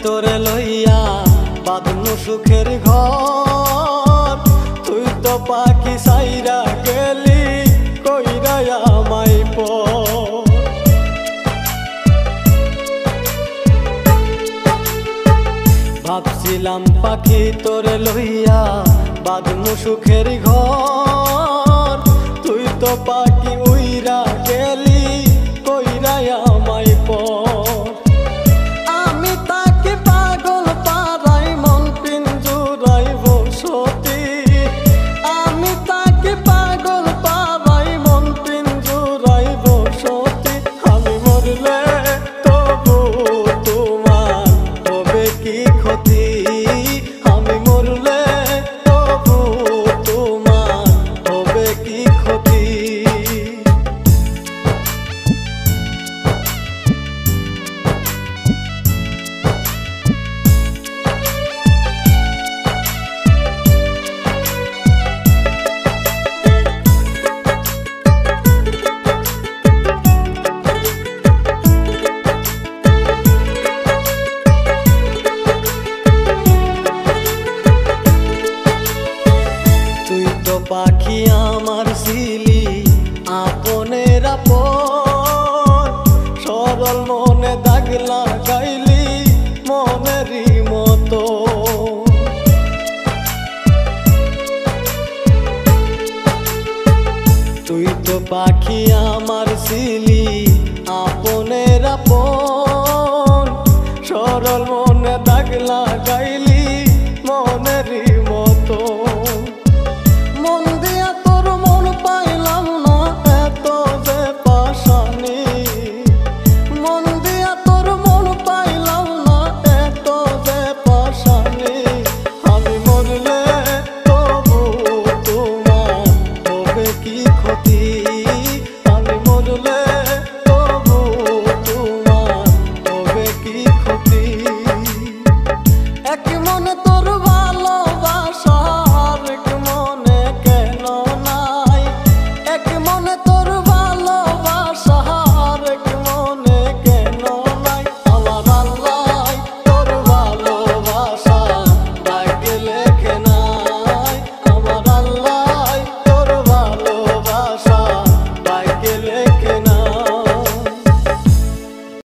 তোরে লইয়া বাঁধনু সুখের ঘর। তুই তো পাখি সাইরা গেলি কইরা আমায় পর। ভাবছিলাম পাখি তোরে লইয়া বাঁধনু সুখের ঘর। তুই তো পাখি উইরা গেলি কইরা আমায় পর। আমি তাকে পাগল পারাই মন পিঞ্জুরাই বসতি। আমি তাকে পাগল পারাই মন পিঞ্জুরাই বসতি। আমি মরলে তবু তোমার হবে কি ক্ষতি। আমি মরলে তবু তোমার হবে কি ক্ষতি। পাখি আমার ছিলি আপনের আপন। সরল মনে দাগ লাগাইলি মনেরই মতো। তুই তো পাখি আমার ছিলি আপনের আপন। সরল মনে দাগ লাগাইলি মনেরই মতো। মন দিয়া তোর মন পাইলাম না এত যে পাশানি। মন দিয়া তোর মন পাইলাম না এত যে পাশানি। আমি মরলে তবু তোমার হবে কি ক্ষতি।